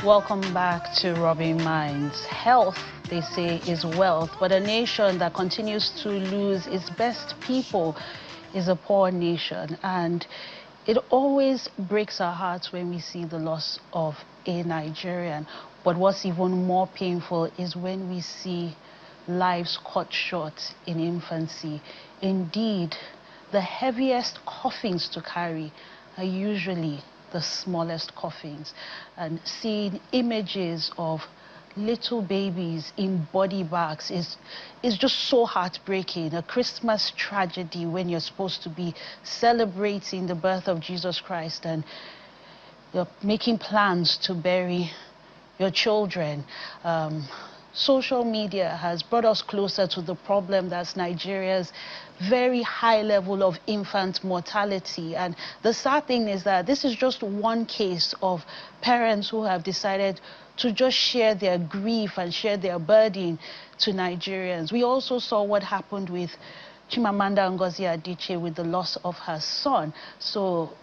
Welcome back to RubbinMinds. Health, they say, is wealth, but a nation that continues to lose its best people is a poor nation. And it always breaks our hearts when we see the loss of a Nigerian. But what's even more painful is when we see lives cut short in infancy. Indeed, the heaviest coffins to carry are usually the smallest coffins, and seeing images of little babies in body bags is just so heartbreaking. A Christmas tragedy when you're supposed to be celebrating the birth of Jesus Christ and you're making plans to bury your children. Social media has brought us closer to the problem that's Nigeria's very high level of infant mortality. And the sad thing is that this is just one case of parents who have decided to just share their grief and share their burden to Nigerians. We also saw what happened with Chimamanda Ngozi Adichie with the loss of her son. So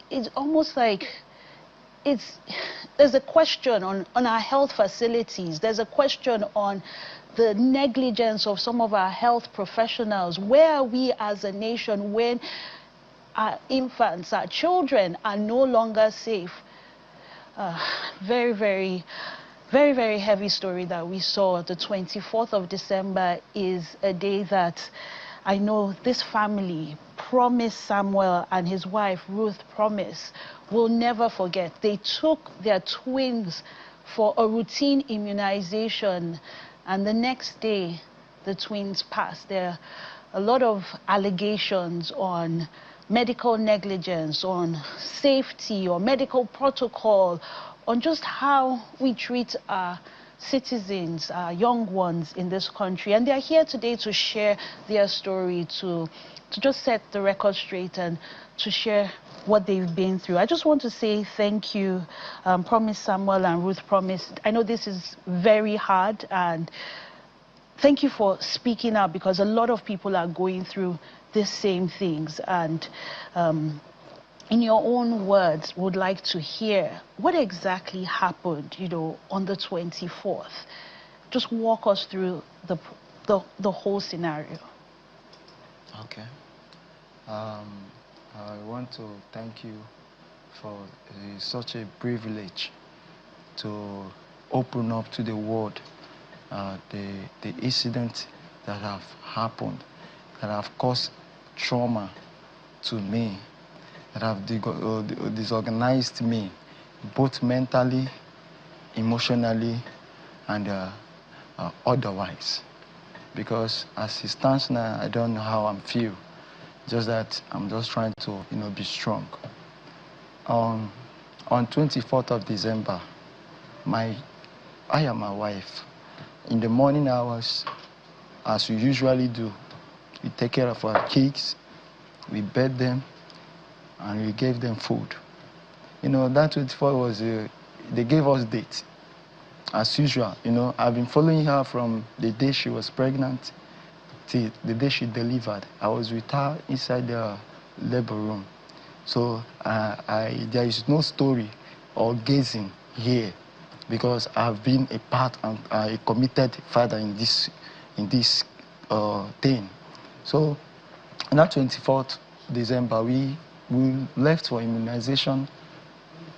it's almost like there's a question on our health facilities. There's a question on the negligence of some of our health professionals. Where are we as a nation when our infants, our children are no longer safe? Very, very heavy story that we saw. The 24th of December is a day that I know this family, Promise Samuel and his wife Ruth Promise, will never forget. They took their twins for a routine immunization, and the next day the twins passed. There are a lot of allegations on medical negligence, on safety or medical protocol, on just how we treat our citizens, our young ones in this country. And they're here today to share their story, to just set the record straight and to share what they've been through. I just want to say thank you, Promise Samuel and Ruth Promise. I know this is very hard, and thank you for speaking out, because a lot of people are going through the same things. And in your own words, would like to hear what exactly happened, on the 24th. Just walk us through the whole scenario. Okay. I want to thank you for such a privilege to open up to the world the incidents that have happened, that have caused trauma to me, that have disorganized me, both mentally, emotionally, and otherwise. Because as it stands now, I don't know how I feel. Just that I'm just trying to, be strong. On 24th of December, I and my wife, in the morning hours, as we usually do, we take care of our kids, we bed them, and we gave them food. That 24 was, they gave us dates. As usual, I've been following her from the day she was pregnant till the day she delivered. I was with her inside the labor room. So there is no story or gazing here, because I've been a part and a committed father in this thing. So on that 24th December, we left for immunization.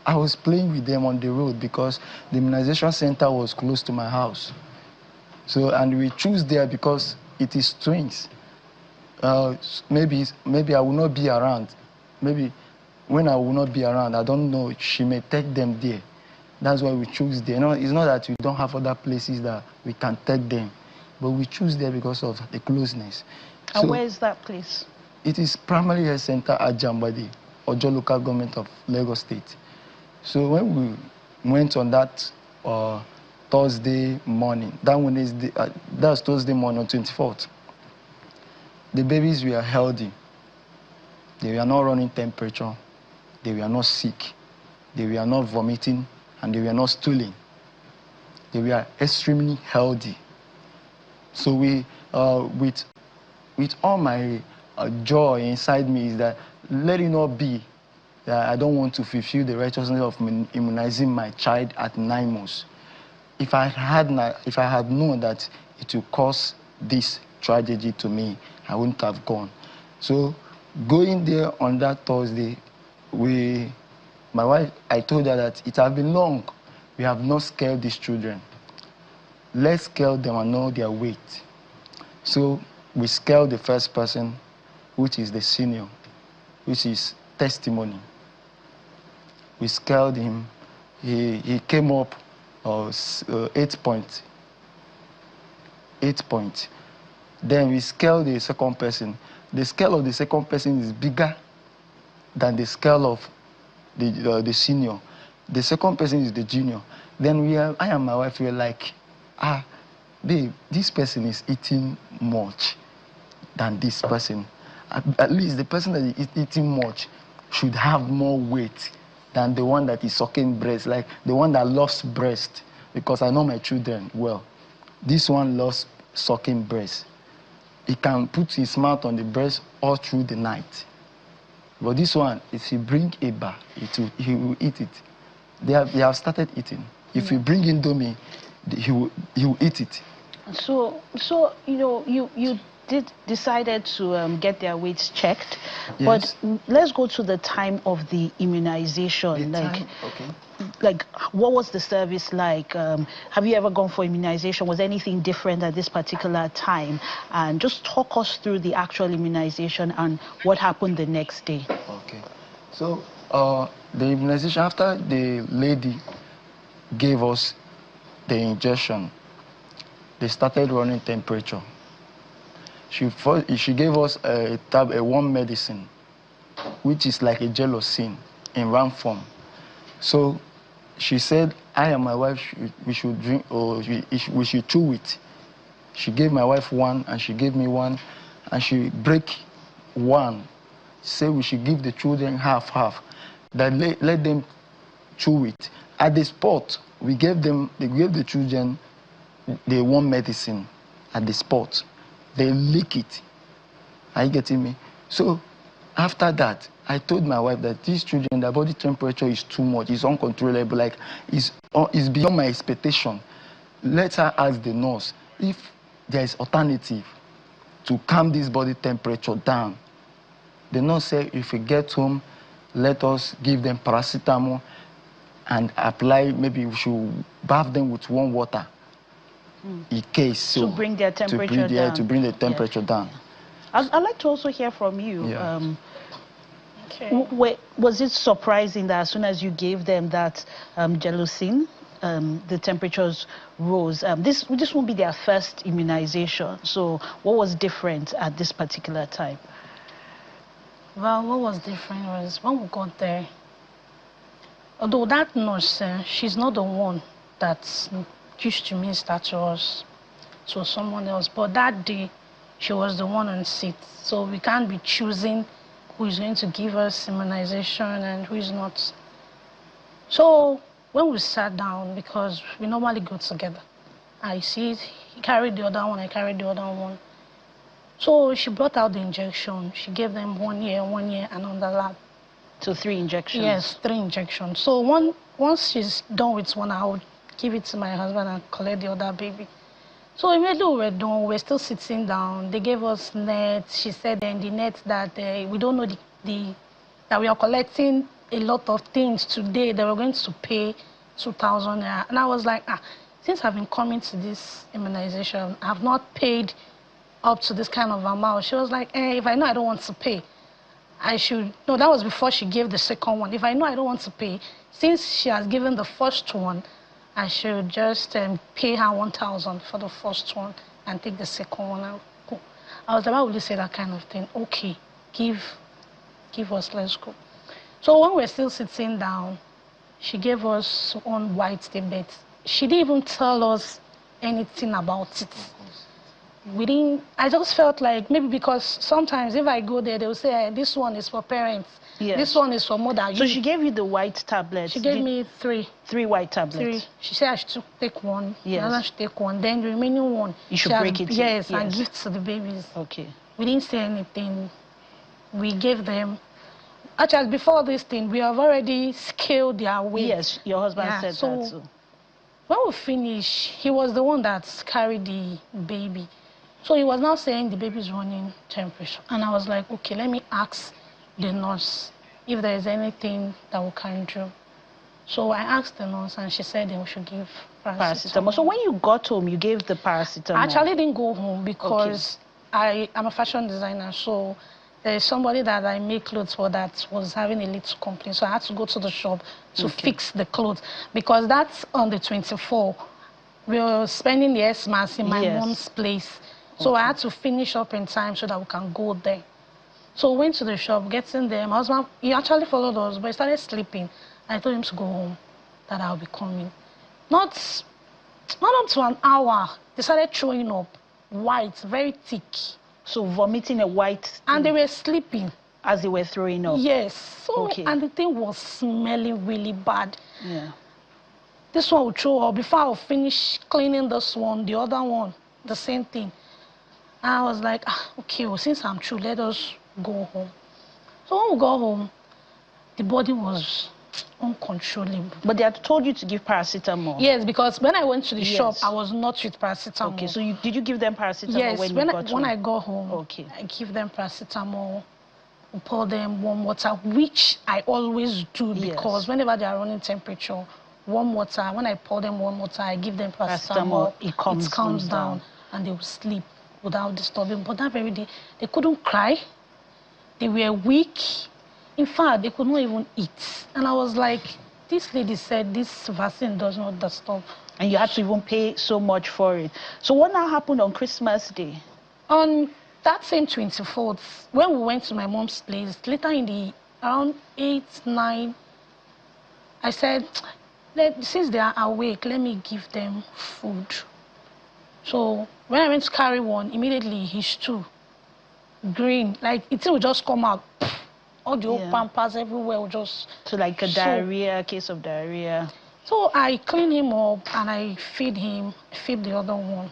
I was playing with them on the road because the immunization center was close to my house. So, and we choose there because it is twins. Maybe I will not be around. Maybe when I will not be around, I don't know, she may take them there. That's why we choose there. It's not that we don't have other places that we can take them, but we choose there because of the closeness. And where is that place? It is Primary Health Center at Jambadi, Ojo Local Government of Lagos State. So when we went on that Thursday morning, that's Thursday morning on 24th, the babies were healthy. They were not running temperature. They were not sick. They were not vomiting, and they were not stooling. They were extremely healthy. So we, with all my joy inside me, is that let it not be that I don't want to fulfill the righteousness of immunizing my child at 9 months. If I had known that it would cause this tragedy to me, I wouldn't have gone. So going there on that Thursday, my wife, I told her that it has been long. We have not scaled these children. Let's scale them and know their weight. So we scaled the first person, which is the senior, which is testimony. We scaled him. He came up 8 points. 8 points. Then we scaled the second person. The scale of the second person is bigger than the scale of the senior. The second person is the junior. Then I and my wife were like, babe, this person is eating much than this person. At least the person that is eating much should have more weight than the one that is sucking breast, like the one that loves breast, because I know my children well. This one loves sucking breast. He can put his mouth on the breast all through the night. But this one, if you bring a bar, he will eat it. They have started eating. If you bring Indomie, he will eat it. So you know, you decided to get their weights checked. Yes. But let's go to the time of the immunization. Like, what was the service like? Have you ever gone for immunization? Was anything different at this particular time? And just talk us through the actual immunization and what happened the next day. Okay. So the immunization, after the lady gave us the injection, they started running temperature. She gave us a warm medicine, which is like a gelocin in round form. So she said, I and my wife, we should drink, or we should chew it. She gave my wife one, and she gave me one, and she break one. Say we should give the children half. That let them chew it. At the spot, they gave the children the warm medicine at the spot. They lick it. Are you getting me? So after that, I told my wife that these children, their body temperature is too much. It's uncontrollable. Like, it's beyond my expectation. Let her ask the nurse if there is alternative to calm this body temperature down. The nurse said, if we get home, let us give them paracetamol and apply, maybe we should bath them with warm water. In case so. To bring their temperature down. To bring the temperature down. I'd like to also hear from you. Yeah. Was it surprising that as soon as you gave them that gelocin, the temperatures rose? This won't be their first immunization. So what was different at this particular time? Well, what was different was when we got there, although that nurse, she's not the one that used to minister to us, so someone else. But that day, she was the one on seat. So we can't be choosing who is going to give us immunization and who is not. So when we sat down, because we normally go together, I see it, he carried the other one, I carried the other one. So she brought out the injection. She gave them 1 year, and on the lab. So 3 injections? Yes, 3 injections. So once she's done with one, I would give it to my husband and collect the other baby. So immediately we were done, we were still sitting down. They gave us nets. She said in the net that we don't know that we are collecting a lot of things today. They were going to pay 2,000 naira. And I was like, since I've been coming to this immunization, I've not paid up to this kind of amount. She was like, if I know I don't want to pay, I should. No, that was before she gave the second one. If I know I don't want to pay, since she has given the first one, I should just pay her 1,000 for the first one and take the second one out. Go. I was like, why would you say that kind of thing? Okay, give us, let's go. So when we're still sitting down, she gave us one white tablet. She didn't even tell us anything about it. I just felt like maybe because sometimes if I go there, they'll say, this one is for parents. Yes. This one is for mother. So she gave you the white tablets? She gave me 3. 3 white tablets? 3. She said I should take one. Yes. Another should take one. Then the remaining one, you should break it. Yes, and give to the babies. Okay. We didn't say anything. We gave them. Actually, before this thing, we have already scaled their weight. Yes, your husband said that too. When we finished, he was the one that carried the baby. So he was now saying the baby's running temperature. And I was like, okay, let me ask the nurse if there is anything that we can do. So I asked the nurse and she said we should give paracetamol. So when you got home, you gave the paracetamol? I actually didn't go home because I am a fashion designer. So there's somebody that I make clothes for that was having a little complaint. So I had to go to the shop to fix the clothes. Because that's on the 24th. We were spending the Xmas in my mom's place. So I had to finish up in time so that we can go there. So we went to the shop, getting there. My husband, he actually followed us, but he started sleeping. I told him to go home, that I'll be coming. Not up to an hour, they started throwing up, white, very thick. So vomiting a white... And they were sleeping. As they were throwing up? Yes. So, and the thing was smelling really bad. Yeah. This one would throw up. Before I would finish cleaning this one, the other one, the same thing. And I was like, okay, well, since I'm true, let us go home. So when we got home, the body was uncontrollable. But they had told you to give paracetamol? Yes, because when I went to the shop, I was not with paracetamol. Okay, so did you give them paracetamol when you got home? Yes, when I got home, I give them paracetamol, pour them warm water, which I always do because whenever they are running temperature, warm water, when I pour them warm water, I give them paracetamol, it calms down and they will sleep without disturbing. But that very day, they couldn't cry, they were weak. In fact, they could not even eat. And I was like, this lady said this vaccine does not disturb. And you had to even pay so much for it. So what now happened on Christmas Day? On that same 24th, when we went to my mom's place, later in the around 8, 9, I said, since they are awake, let me give them food. So when I went to carry one, immediately his too green, like it will just come out. All the old pampers everywhere will just... So like a case of diarrhea. So I clean him up and I feed the other one.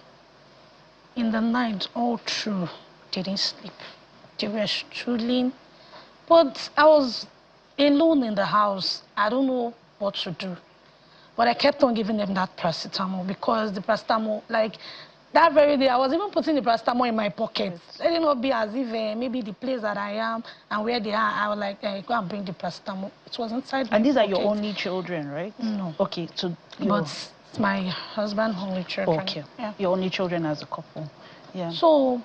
In the night, all through, they didn't sleep. They were struggling. But I was alone in the house. I don't know what to do. But I kept on giving them that paracetamol because the paracetamol, like, that very day, I was even putting the paracetamol in my pocket. Let it not be as if maybe the place that I am and where they are, I was like, go and bring the paracetamol. It was inside my pocket. And these are your only children, right? No. Okay, so... But it's my husband's only children. Okay. Yeah. Your only children as a couple. Yeah. So,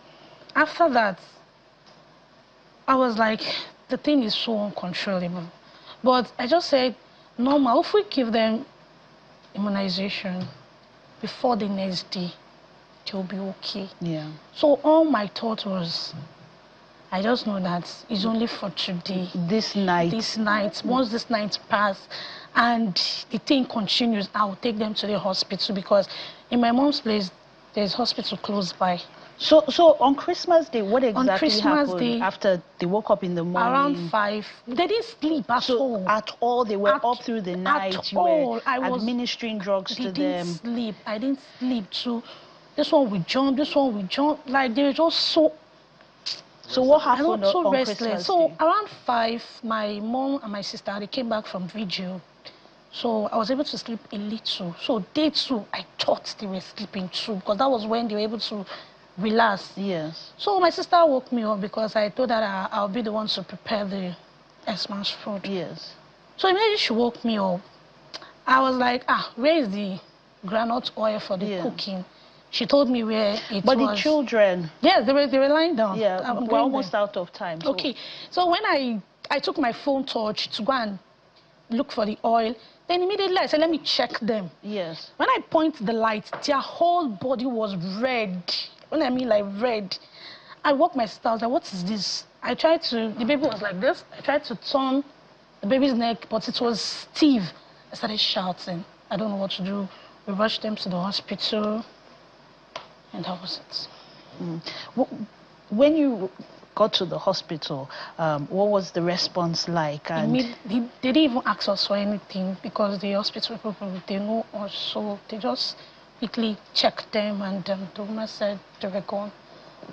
after that, I was like, the thing is so uncontrollable. But I just said, normal, if we give them immunization before the next day, they'll be okay. Yeah. So all my thought was, I just know that it's only for today. This night. This night. Once this night passes and the thing continues, I will take them to the hospital because in my mom's place, there's hospital close by. So on Christmas Day, what exactly happened after they woke up in the morning? Around 5. They didn't sleep at all. At all? They were up through the night? You were administering drugs to them? They didn't sleep. I didn't sleep too. This one we jump, this one we jump. Like, they were just so... So what happened on restless. Christmas So Day? around 5, my mom and my sister, they came back from vigil. So I was able to sleep a little. So day 2, I thought they were sleeping too because that was when they were able to relax. Yes. So my sister woke me up because I told her I'll be the one to prepare the Xmas food. Yes. So immediately she woke me up. I was like, where is the groundnut oil for the cooking? She told me where it was. But the children? Yes, they were lying down. Yeah, we're almost out of time. So. Okay, so when I took my phone torch to go and look for the oil, then immediately I said, let me check them. Yes. When I point the light, their whole body was red. When I mean like red, I woke my sister. I was like, what is this? I tried to, the baby was like this. I tried to turn the baby's neck, but it was stiff. I started shouting. I don't know what to do. We rushed them to the hospital. And that was it. When you got to the hospital, what was the response like? And they didn't even ask us for anything because the hospital people, they know us. So they just quickly checked them and the woman said they were gone.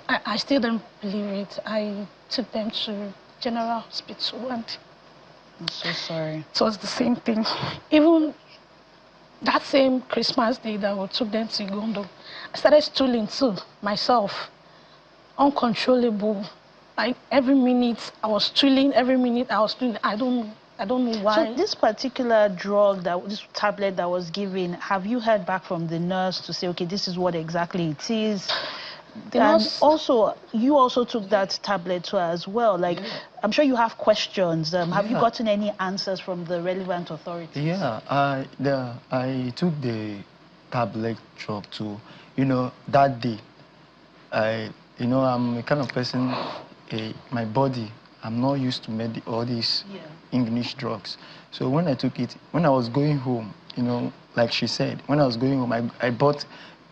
I still don't believe it. I took them to General Hospital and I'm so sorry. It was the same thing. Even that same Christmas day that we took them to Gondo, I started stooling too, myself. Uncontrollable. Like every minute I was stooling, every minute I was stooling. I don't know why. So this particular drug, this tablet that was given, have you heard back from the nurse to say, okay, this is what exactly it is? And also, you also took that tablet too as well. Like, I'm sure you have questions. Have you gotten any answers from the relevant authorities? Yeah, I took the tablet drug too. You know, that day, I'm a kind of person, my body, I'm not used to all these English drugs. So when I took it, when I was going home, like she said, when I was going home, I bought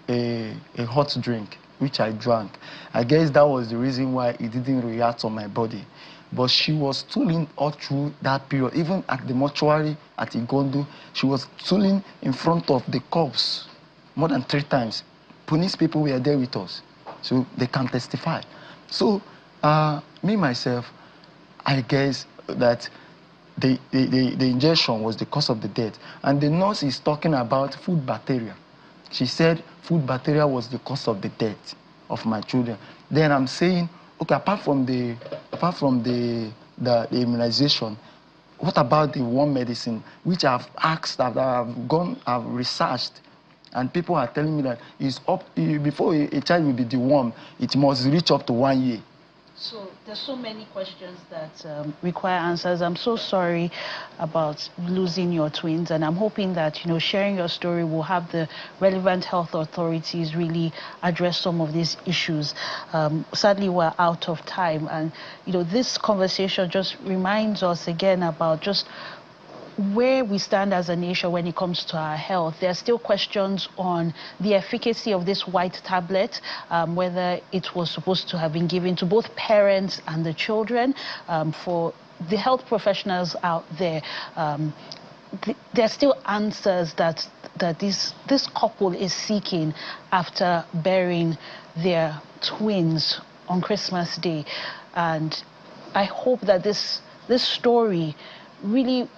a hot drink, which I drank. I guess that was the reason why it didn't react on my body. But she was stooling all through that period. Even at the mortuary at Igondo, she was stooling in front of the corpse more than 3 times. Police people were there with us, so they can testify. So me, myself, I guess that the injection was the cause of the death. And the nurse is talking about food bacteria. She said food bacteria was the cause of the death of my children. Then I'm saying, okay, apart from the immunization, what about the worm medicine, which I've asked, I've researched, and people are telling me that before a child will be dewormed, it must reach up to 1 year. So there's so many questions that require answers. I'm so sorry about losing your twins, and I'm hoping that, sharing your story will have the relevant health authorities really address some of these issues. Sadly, we're out of time, and, this conversation just reminds us again about just where we stand as a nation when it comes to our health. There are still questions on the efficacy of this white tablet, whether it was supposed to have been given to both parents and the children. For the health professionals out there, there are still answers that this couple is seeking after burying their twins on Christmas Day. And I hope that this story really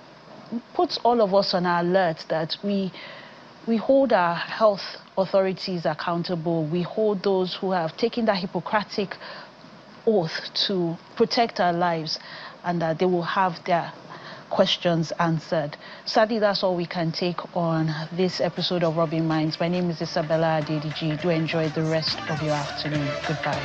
puts all of us on alert, that we hold our health authorities accountable. We hold those who have taken that Hippocratic oath to protect our lives, and that they will have their questions answered. Sadly, that's all we can take on this episode of Rubbing Minds. My name is Isabella Adediji. Do enjoy the rest of your afternoon. Goodbye.